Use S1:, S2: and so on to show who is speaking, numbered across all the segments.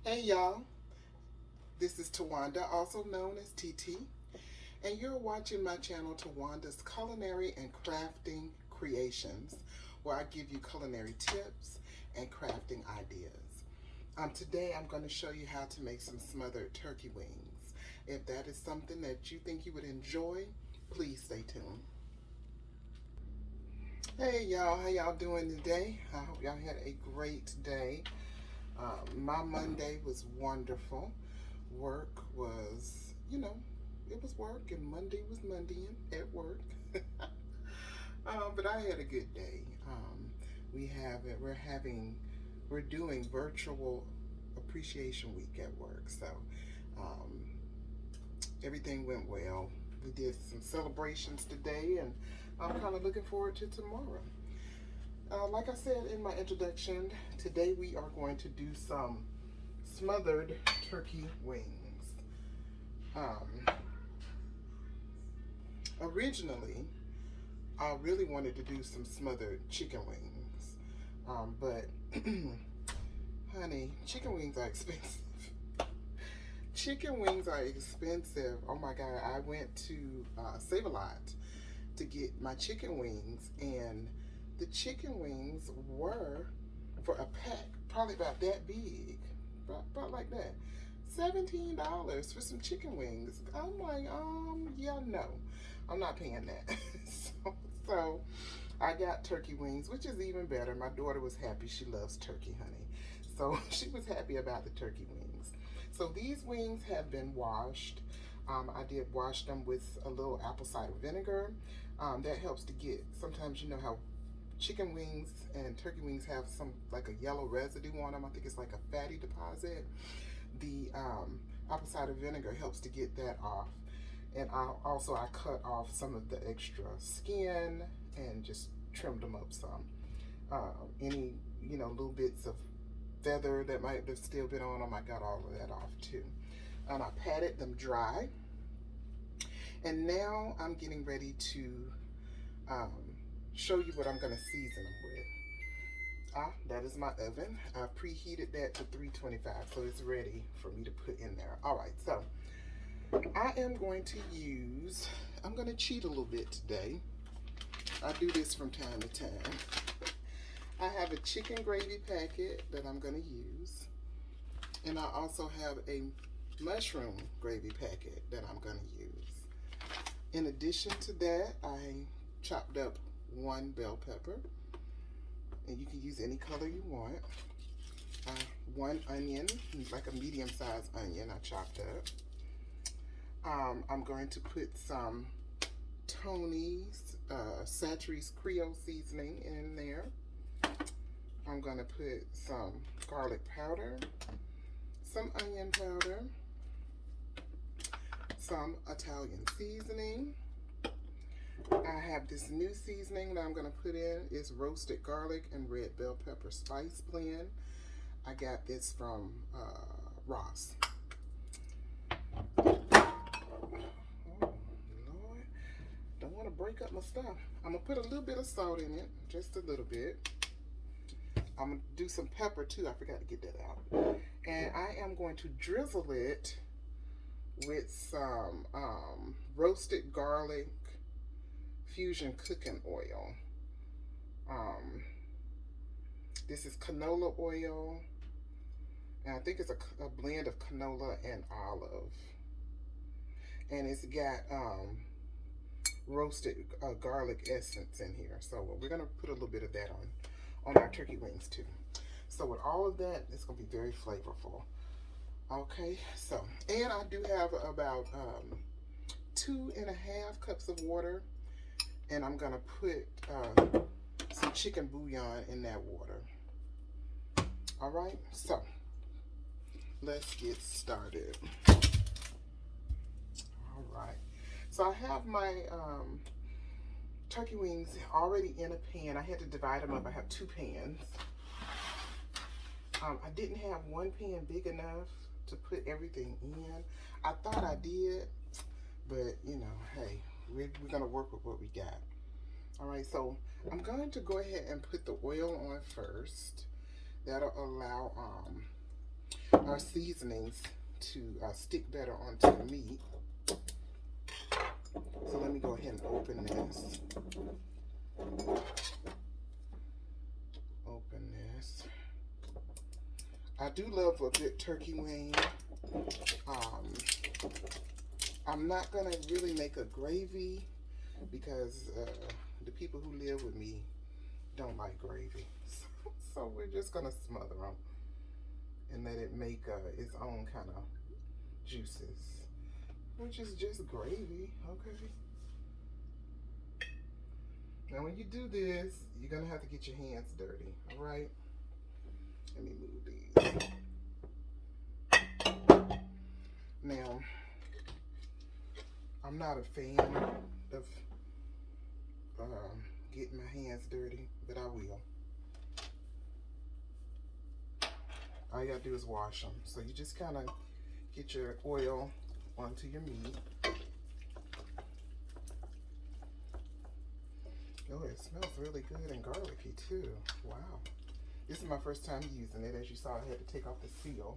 S1: Hey y'all, this is Tawanda, also known as TT, and you're watching my channel Tawanda's Culinary and Crafting Creations, where I give you culinary tips and crafting ideas. Today I'm going to show you how to make some smothered turkey wings. If that is something that you think you would enjoy, please stay tuned. Hey y'all, how y'all doing today? I hope y'all had a great day. My Monday was wonderful. Work was, it was work, and Monday was Mondaying at work. But I had a good day. We're doing virtual appreciation week at work, so um, everything went well. We did some celebrations today, and I'm kind of looking forward to tomorrow. Like I said in my introduction, today we are going to do some smothered turkey wings. Originally, I really wanted to do some smothered chicken wings, but honey, chicken wings are expensive. Chicken wings are expensive. Oh my God, I went to Save a Lot to get my chicken wings, and the chicken wings were for a pack, probably about that big, about like that. $17 for some chicken wings. I'm like, yeah, no, I'm not paying that. so I got turkey wings, which is even better. My daughter was happy. She loves turkey, honey. So she was happy about the turkey wings. So these wings have been washed. I did wash them with a little apple cider vinegar. That helps to get, sometimes you know how chicken wings and turkey wings have some like a yellow residue on them. I think it's like a fatty deposit. The apple cider vinegar helps to get that off. And I cut off some of the extra skin and just trimmed them up some. Any little bits of feather that might have still been on them, I got all of that off too. And I patted them dry. And now I'm getting ready to show you what I'm going to season them with. That is my oven. I preheated that to 325, so it's ready for me to put in there. All right, so I am going to I'm going to cheat a little bit today. I do this from time to time. I have a chicken gravy packet that I'm going to use, and I also have a mushroom gravy packet that I'm going to use. In addition to that, I chopped up one bell pepper, and you can use any color you want. One onion, like a medium-sized onion, I chopped up. I'm going to put some Tony's Satchery's Creole seasoning in there. I'm going to put some garlic powder, some onion powder, some Italian seasoning. I have this new seasoning that I'm going to put in. It's roasted garlic and red bell pepper spice blend. I got this from Ross. Oh, Lord. Don't want to break up my stuff. I'm going to put a little bit of salt in it, just a little bit. I'm going to do some pepper too. I forgot to get that out. And I am going to drizzle it with some roasted garlic fusion cooking oil. This is canola oil, and I think it's a blend of canola and olive, and it's got roasted garlic essence in here. So we're gonna put a little bit of that on our turkey wings too. So with all of that, it's gonna be very flavorful. Okay, so, and I do have about 2.5 cups of water, and I'm gonna put some chicken bouillon in that water. All right, so let's get started. All right, so I have my turkey wings already in a pan. I had to divide them up. I have 2 pans. I didn't have one pan big enough to put everything in. I thought I did, but hey, we're gonna work with what we got. All right, so I'm going to go ahead and put the oil on first. That'll allow our seasonings to stick better onto the meat. So let me go ahead and open this. Open this. I do love a good turkey wing. I'm not gonna really make a gravy because the people who live with me don't like gravy. So we're just gonna smother them and let it make its own kind of juices, which is just gravy, okay? Now when you do this, you're gonna have to get your hands dirty, all right? Let me move these. Now, I'm not a fan of getting my hands dirty, but I will. All you gotta do is wash them. So you just kind of get your oil onto your meat. Oh, it smells really good and garlicky too. Wow. This is my first time using it. As you saw, I had to take off the seal.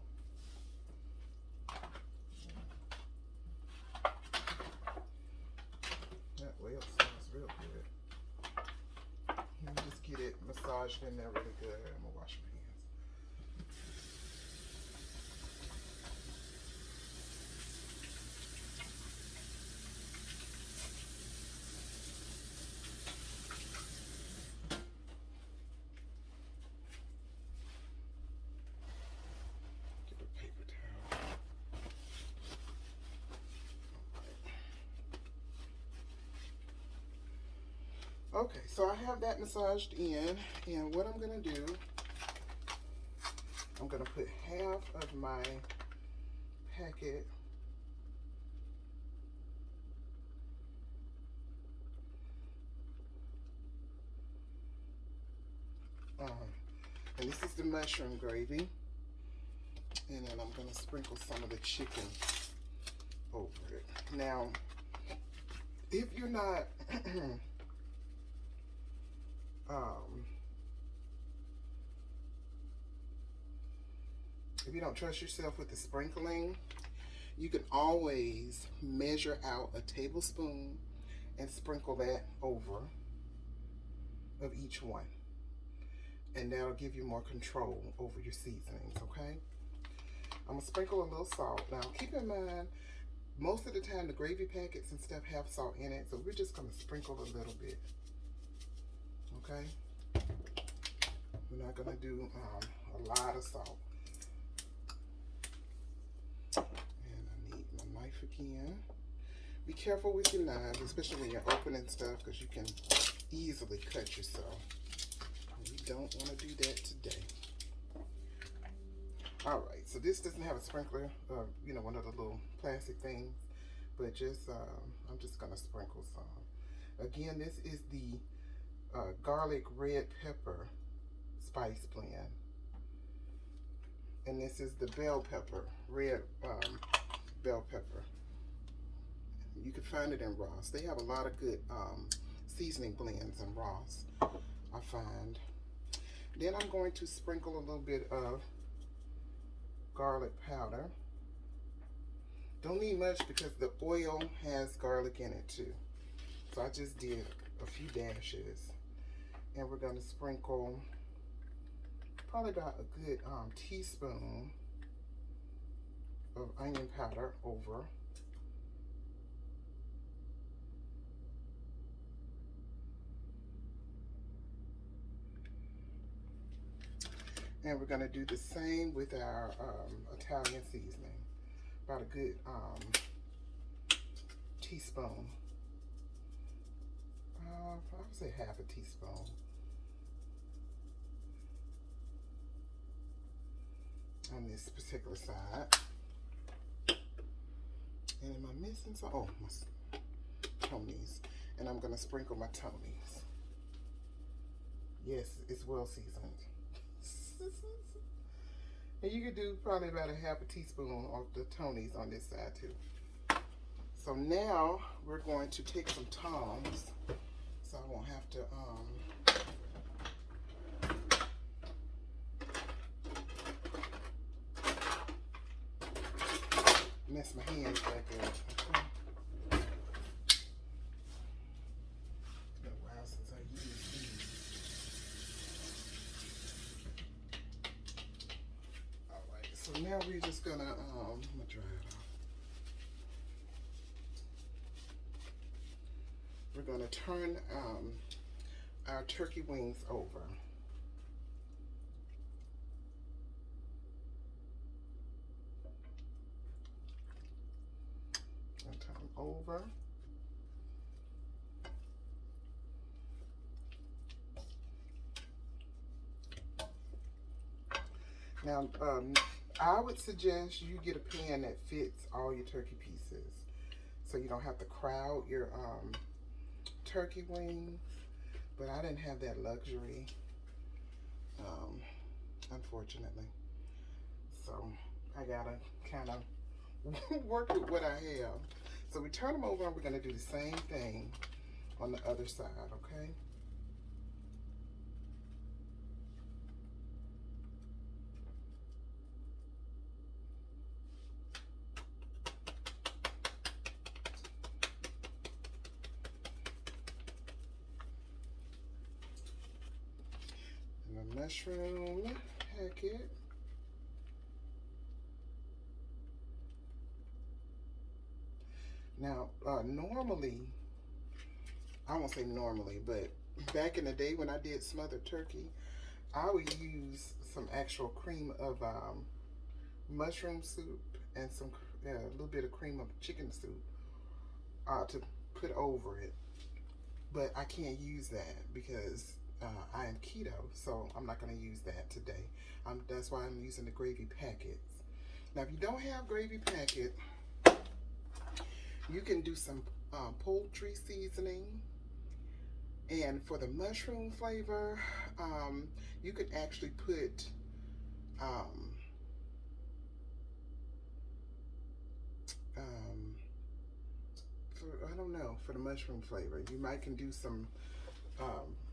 S1: That oil smells real good. Let me just get it massaged in there really good. I'm gonna wash my hands. Okay, so I have that massaged in, and what I'm gonna do, I'm gonna put half of my packet and this is the mushroom gravy, and then I'm gonna sprinkle some of the chicken over it. Now, if you're not if you don't trust yourself with the sprinkling, you can always measure out a tablespoon and sprinkle that over of each one. And that'll give you more control over your seasonings, okay? I'm gonna sprinkle a little salt. Now keep in mind, most of the time the gravy packets and stuff have salt in it, so we're just gonna sprinkle a little bit, okay? We're not gonna do a lot of salt. And I need my knife again. Be careful with your knives, especially when you're opening stuff, because you can easily cut yourself. We don't want to do that today. All right, so this doesn't have a sprinkler, you know, one of the little plastic things, but just I'm just gonna sprinkle some. Again, this is the garlic red pepper spice blend, and this is the bell pepper, red bell pepper. You can find it in Ross. They have a lot of good seasoning blends in Ross, I find. Then I'm going to sprinkle a little bit of garlic powder. Don't need much because the oil has garlic in it too. So I just did a few dashes. And we're going to sprinkle probably about a good teaspoon of onion powder over. And we're going to do the same with our Italian seasoning. About a good teaspoon. I would say half a teaspoon. On this particular side. And am I missing some? Oh, my Tony's. And I'm going to sprinkle my Tony's. Yes, it's well seasoned. And you could do probably about a half a teaspoon of the Tony's on this side too. So now we're going to take some tongs, so I won't have to mess my hands back up. Okay. It's been a while since I used these. Alright, so now we're just gonna I'm gonna dry it off. We're gonna turn our turkey wings over. And turn them over. Now, I would suggest you get a pan that fits all your turkey pieces, so you don't have to crowd your turkey wings. But I didn't have that luxury, unfortunately. So I gotta kind of work with what I have. So we turn them over and we're gonna do the same thing on the other side, okay? And the mushroom packet. Now, normally, I won't say normally, but back in the day when I did smothered turkey, I would use some actual cream of mushroom soup and some a little bit of cream of chicken soup to put over it. But I can't use that because I am keto, so I'm not going to use that today. That's why I'm using the gravy packets. Now, if you don't have gravy packet, you can do some poultry seasoning. And for the mushroom flavor, you could actually put I don't know, for the mushroom flavor, you might can do some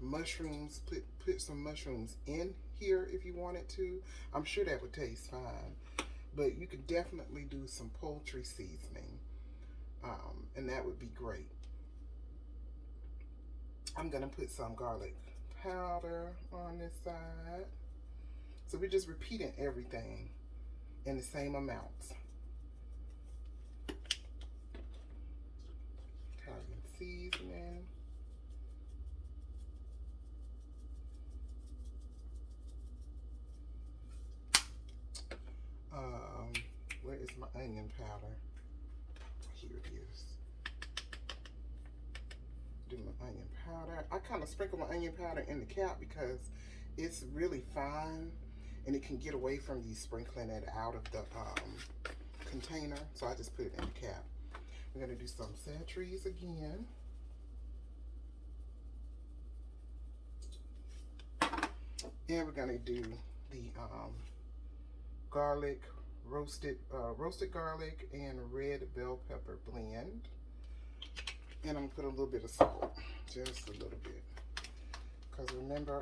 S1: mushrooms, put some mushrooms in here if you wanted to. I'm sure that would taste fine. But you could definitely do some poultry seasoning. And that would be great. I'm gonna put some garlic powder on this side. So we're just repeating everything in the same amounts. Italian seasoning. Where is my onion powder? Here it is. Do my onion powder. I kind of sprinkle my onion powder in the cap because it's really fine and it can get away from you sprinkling it out of the container. So I just put it in the cap. We're going to do some sachets again. And we're going to do the garlic, roasted garlic and red bell pepper blend. And I'm gonna put a little bit of salt, just a little bit. Because remember,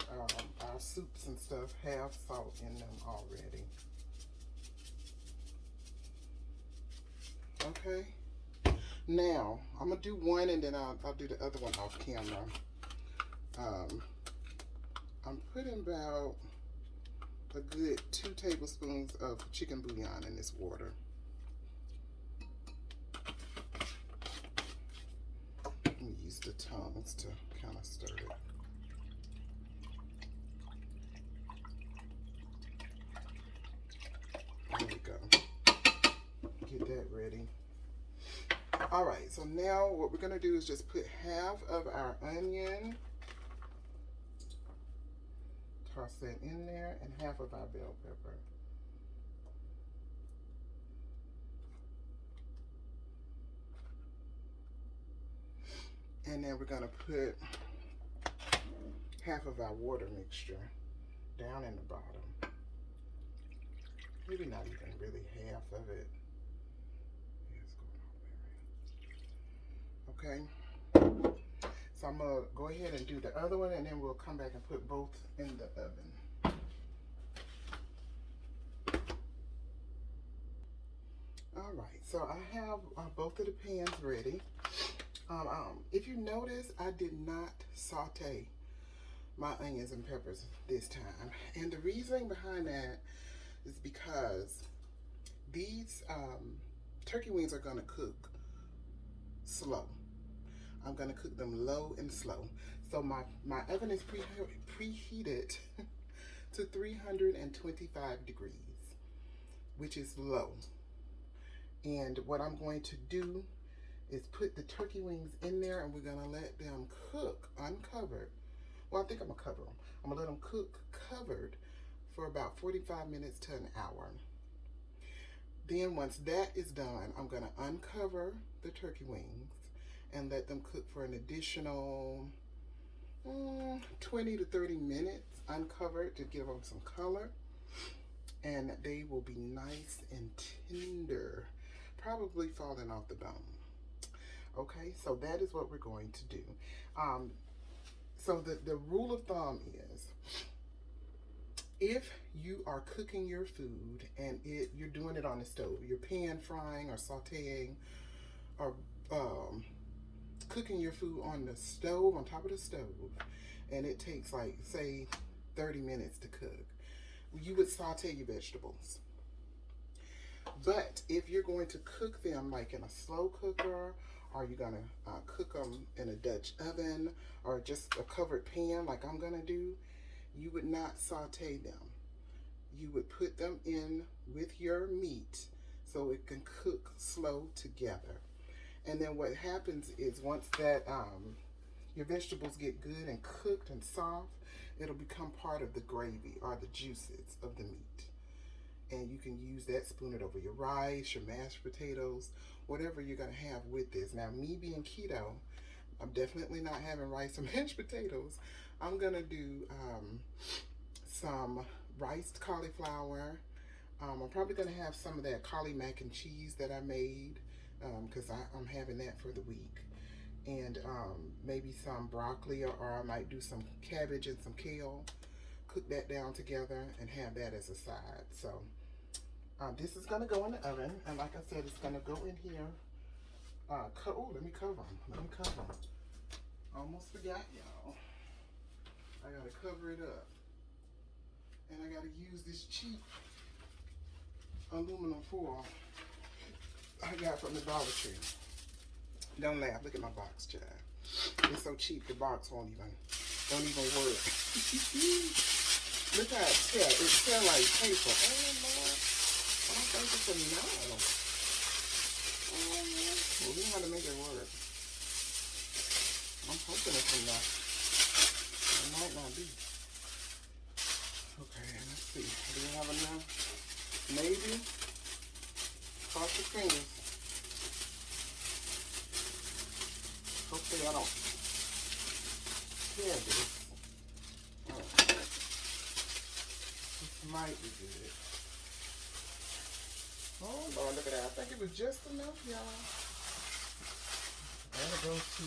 S1: our soups and stuff have salt in them already. Okay. Now, I'm gonna do one and then I'll do the other one off camera. I'm putting about a good 2 tablespoons of chicken bouillon in this water. Use the tongs to kind of stir it. There we go. Get that ready. All right, so now what we're gonna do is just put half of our onion, toss that in there, and half of our bell pepper. And then we're gonna put half of our water mixture down in the bottom. Maybe not even really half of it. Yeah, it's going all the way around. Okay. So I'm gonna go ahead and do the other one and then we'll come back and put both in the oven. All right, so I have both of the pans ready. If you notice, I did not saute my onions and peppers this time. And the reason behind that is because these turkey wings are gonna cook slow. I'm gonna cook them low and slow. So my oven is preheated to 325 degrees, which is low. And what I'm going to do is put the turkey wings in there, and we're gonna let them cook uncovered. Well, I think I'm gonna cover them. I'm gonna let them cook covered for about 45 minutes to an hour. Then once that is done, I'm gonna uncover the turkey wings and let them cook for an additional 20 to 30 minutes uncovered to give them some color. And they will be nice and tender, probably falling off the bone. Okay, so that is what we're going to do. So the rule of thumb is, if you are cooking your food and you're doing it on the stove, you're pan frying or sauteing or cooking your food on the stove, on top of the stove, and it takes like, say, 30 minutes to cook, you would saute your vegetables. But if you're going to cook them like in a slow cooker, or you're gonna cook them in a Dutch oven, or just a covered pan like I'm gonna do, you would not saute them. You would put them in with your meat so it can cook slow together. And then what happens is, once that your vegetables get good and cooked and soft, it'll become part of the gravy or the juices of the meat. And you can use that, spoon it over your rice, your mashed potatoes, whatever you're gonna have with this. Now, me being keto, I'm definitely not having rice or mashed potatoes. I'm gonna do some riced cauliflower. I'm probably gonna have some of that cauli mac and cheese that I made, because I'm having that for the week. And maybe some broccoli, or I might do some cabbage and some kale. Cook that down together and have that as a side. So this is gonna go in the oven, and like I said, it's gonna go in here. Oh, let me cover them. Almost forgot, y'all. I gotta cover it up, and I gotta use this cheap aluminum foil I got from the Dollar Tree. Don't laugh. Look at my box, child. It's so cheap, the box don't even work. Look how it tears. It tears like paper. Oh, Lord. I don't think it's enough. Oh, well, we know how to make it work. I'm hoping it's enough. It might not be. Okay, let's see. Do we have enough? Maybe. Cross your fingers. Hopefully I don't tear this. This might be good. Oh Lord, look at that. I think it was just enough, y'all. I'm gonna go to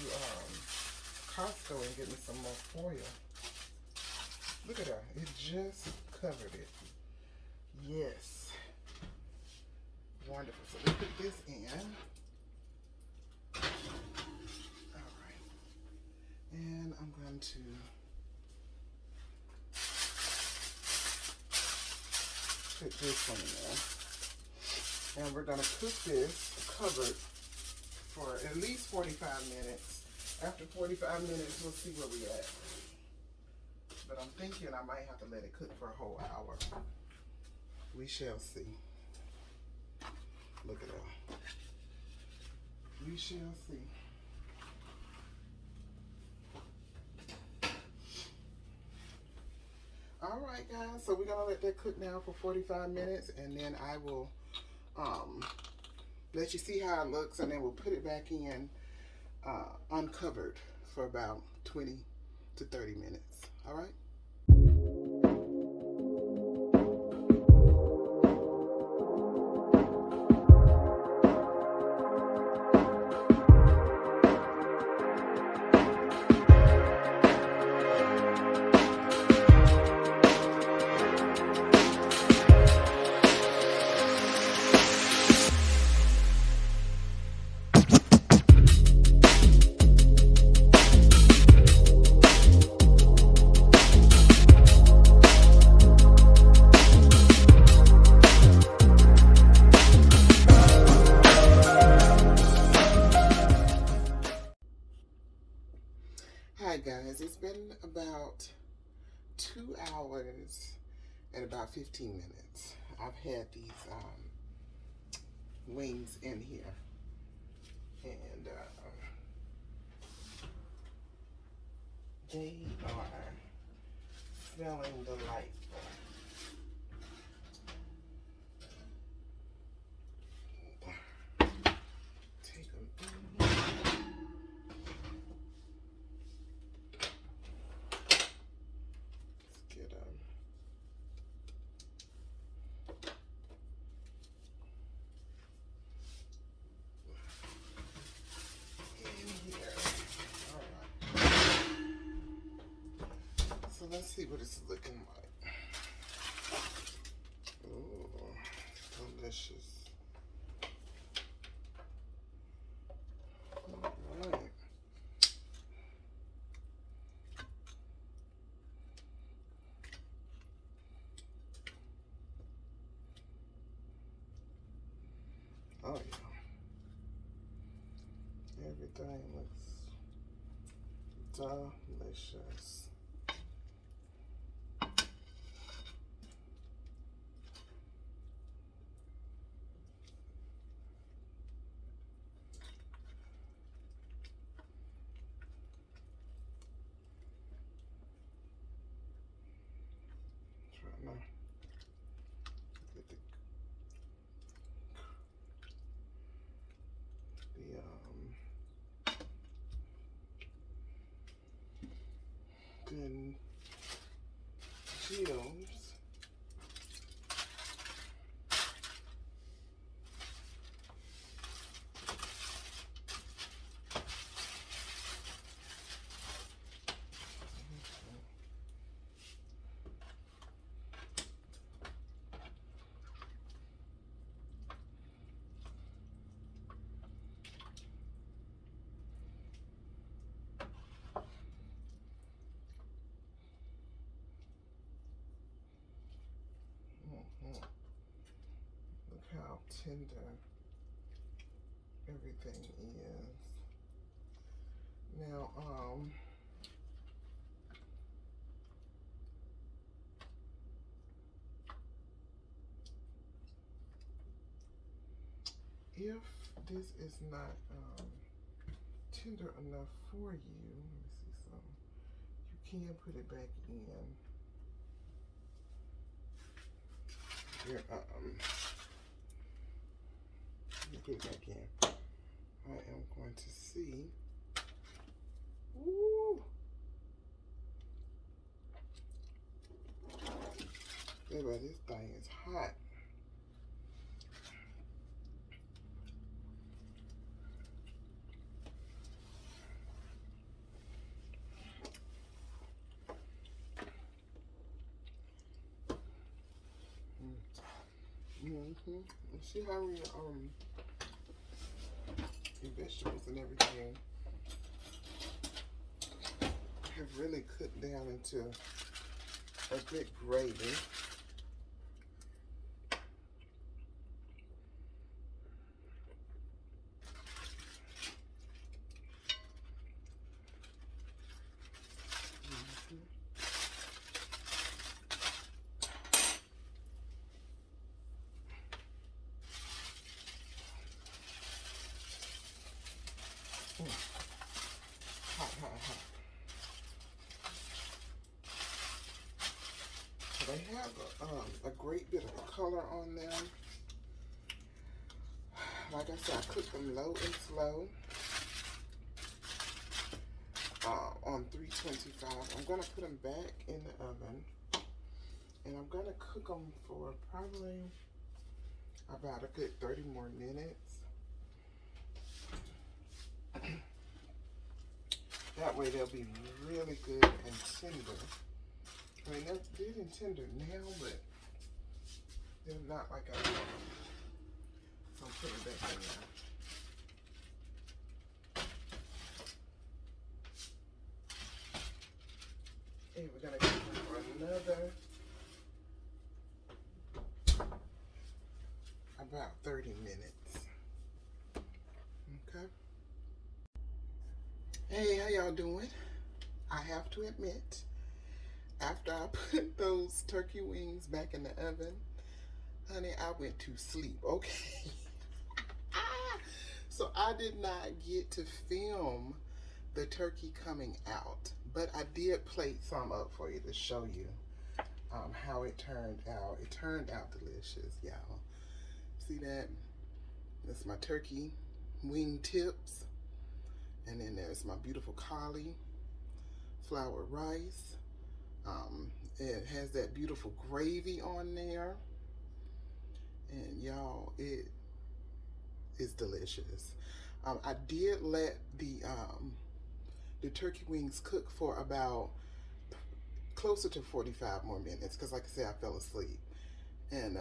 S1: Costco and get me some more foil. Look at that. It just covered it. Yes. Wonderful. So we put this in. Alright. And I'm going to put this one in there. And we're going to cook this covered for at least 45 minutes. After 45 minutes, we'll see where we're at. But I'm thinking I might have to let it cook for a whole hour. We shall see. Look at that. We shall see. All right, guys. So we're gonna let that cook now for 45 minutes, and then I will let you see how it looks, and then we'll put it back in uncovered for about 20 to 30 minutes. All right. $2 in about 15 minutes. I've had these wings in here, and they are smelling delightful. Take them in here. Let's get them. So let's see what it's looking like. Ooh, delicious. All right. Oh yeah. Everything looks delicious. Trying to get the good chills. Look how tender everything is. Now, if this is not tender enough for you, let me see some. You can put it back in. You put it back in. I am going to see. Woo! Baby, this thing is hot. See how your vegetables and everything have really cooked down into a good gravy. Hot. So they have a great bit of color on them. Like I said, I cook them low and slow on 325. I'm going to put them back in the oven, and I'm going to cook them for probably about a good 30 more minutes. That way they'll be really good and tender. I mean, they're good and tender now, but they're not like I want them. So I'm putting it back in there. And we're going to cook them for another about 30 minutes. Okay. Hey, how y'all doing? I have to admit, After I put those turkey wings back in the oven, honey, I went to sleep. Okay. So I did not get to film the turkey coming out, but I did plate some up for you to show you how it turned out. It turned out delicious, y'all. See that? That's my turkey wing tips. And then there's my beautiful cauliflower rice. It has that beautiful gravy on there. And y'all, it is delicious. I did let the turkey wings cook for about closer to 45 more minutes because, like I said, I fell asleep. And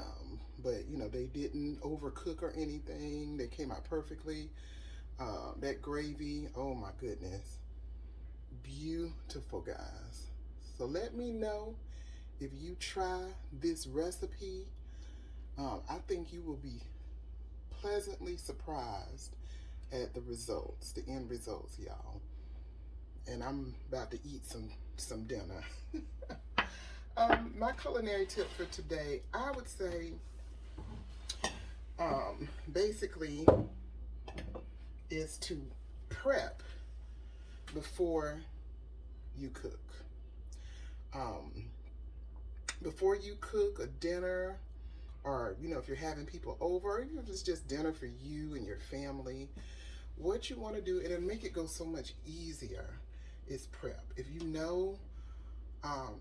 S1: but you know, they didn't overcook or anything. They came out perfectly. That gravy, oh my goodness, beautiful, guys. So let me know if you try this recipe. I think you will be pleasantly surprised at the results, the end results, y'all. And I'm about to eat some dinner. My culinary tip for today, I would say, basically, is to prep before you cook. Before you cook a dinner, or you know, if you're having people over, even if it's just dinner for you and your family, what you want to do, it'll make it go so much easier, is prep. If you know,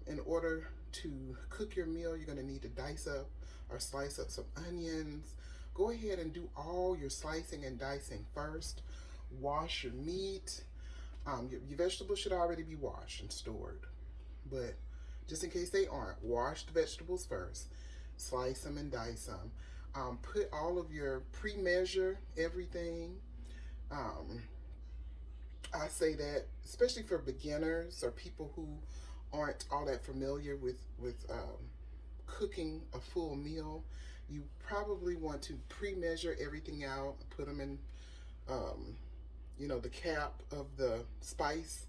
S1: in order to cook your meal, you're going to need to dice up or slice up some onions. Go ahead and do all your slicing and dicing first. Wash your meat. Your vegetables should already be washed and stored, but just in case they aren't, wash the vegetables first. Slice them and dice them. Put all of your pre-measure everything. I say that especially for beginners or people who aren't all that familiar with cooking a full meal. You probably want to pre-measure everything out. Put them in, you know, the cap of the spice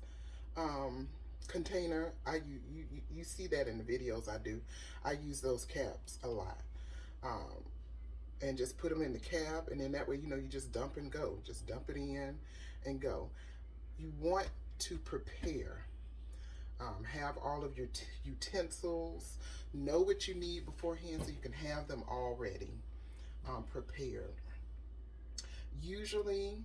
S1: container. You see that in the videos I do. I use those caps a lot. And just put them in the cap, and then that way, you know, you just dump and go. Just dump it in and go. You want to prepare. Have all of your utensils. Know what you need beforehand so you can have them already prepared. Usually,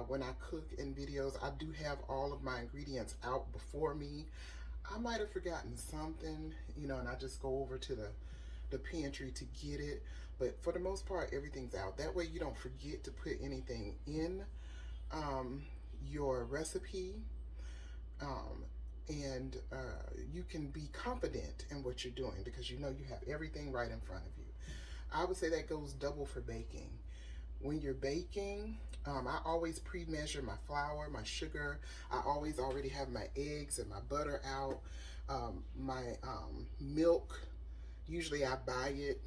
S1: when I cook in videos, I do have all of my ingredients out before me. I might have forgotten something, you know, and I just go over to the pantry to get it. But for the most part, everything's out. That way you don't forget to put anything in your recipe. And you can be confident in what you're doing because you know you have everything right in front of you. I would say that goes double for baking. When you're baking, I always pre-measure my flour, my sugar. I always already have my eggs and my butter out. My milk, usually I buy it.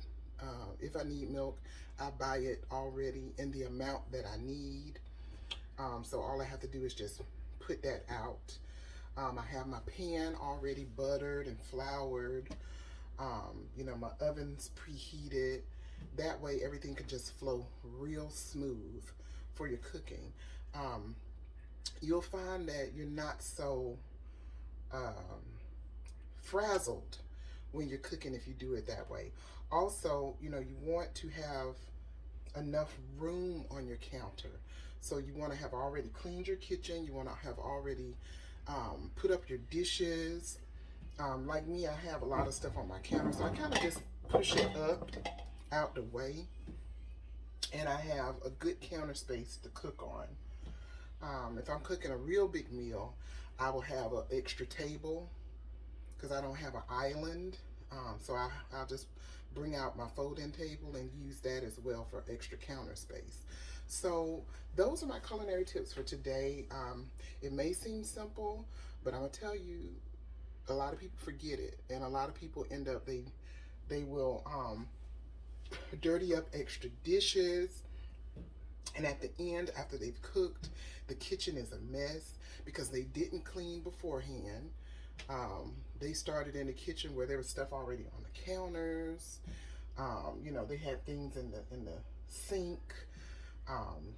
S1: If I need milk, I buy it already in the amount that I need. So all I have to do is just put that out. I have my pan already buttered and floured. You know, my oven's preheated. That way everything can just flow real smooth for your cooking. You'll find that you're not so frazzled when you're cooking if you do it that way. Also, you know, you want to have enough room on your counter. So you want to have already cleaned your kitchen. You want to have already put up your dishes. Like me, I have a lot of stuff on my counter, so I kind of just push it up out the way, and I have a good counter space to cook on. If I'm cooking a real big meal, I will have an extra table because I don't have an island, so I'll just bring out my fold-in table and use that as well for extra counter space. So those are my culinary tips for today. It may seem simple, but I'm gonna tell you, a lot of people forget it, and a lot of people end up, they will dirty up extra dishes, and at the end, after they've cooked, the kitchen is a mess because they didn't clean beforehand. They started in the kitchen where there was stuff already on the counters. You know, they had things in the sink,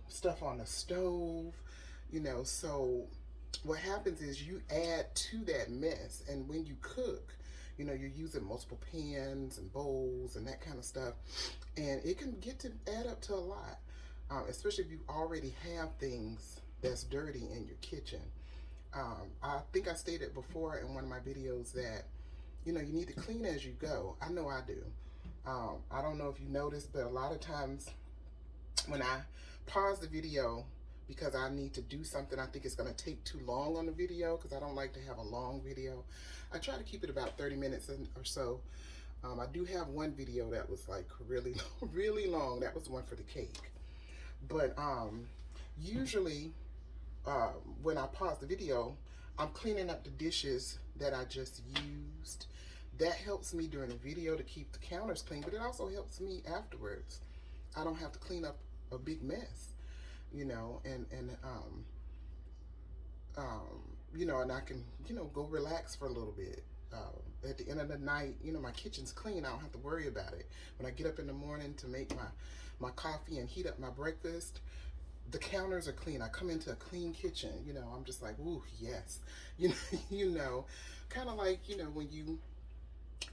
S1: stuff on the stove. You know, so what happens is you add to that mess, and when you cook, you know, you're using multiple pans and bowls and that kind of stuff, and it can get to add up to a lot, especially if you already have things that's dirty in your kitchen. I think I stated before in one of my videos that, you know, you need to clean as you go. I know I do. I don't know if you noticed, but a lot of times when I pause the video because I need to do something, I think it's going to take too long on the video because I don't like to have a long video. I try to keep it about 30 minutes or so. I do have one video that was like really, really long. That was the one for the cake. But usually when I pause the video, I'm cleaning up the dishes that I just used. That helps me during the video to keep the counters clean, but it also helps me afterwards. I don't have to clean up a big mess, you know, and you know, and I can, you know, go relax for a little bit. At the end of the night, you know, my kitchen's clean. I don't have to worry about it. When I get up in the morning to make my coffee and heat up my breakfast, the counters are clean. I come into a clean kitchen, you know, I'm just like, ooh, yes. You know, kind of like, you know, when you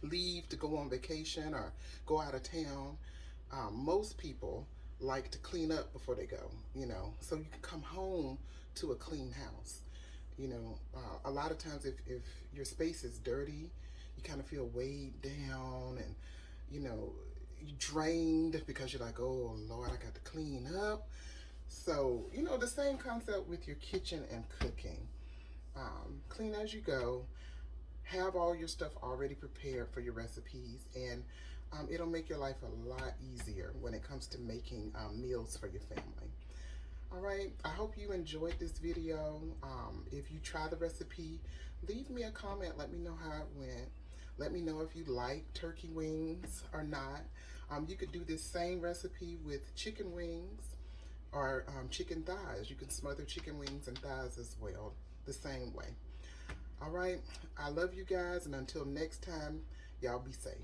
S1: leave to go on vacation or go out of town, most people like to clean up before they go, you know, so you can come home to a clean house. You know, a lot of times if your space is dirty, you kind of feel weighed down and, you know, you drained because you're like, oh Lord, I got to clean up. So, you know, the same concept with your kitchen and cooking. Clean as you go. Have all your stuff already prepared for your recipes, and it'll make your life a lot easier when it comes to making meals for your family. All right, I hope you enjoyed this video. If you try the recipe, leave me a comment. Let me know how it went. Let me know if you like turkey wings or not. You could do this same recipe with chicken wings or chicken thighs. You can smother chicken wings and thighs as well, the same way. All right, I love you guys, and until next time, y'all be safe.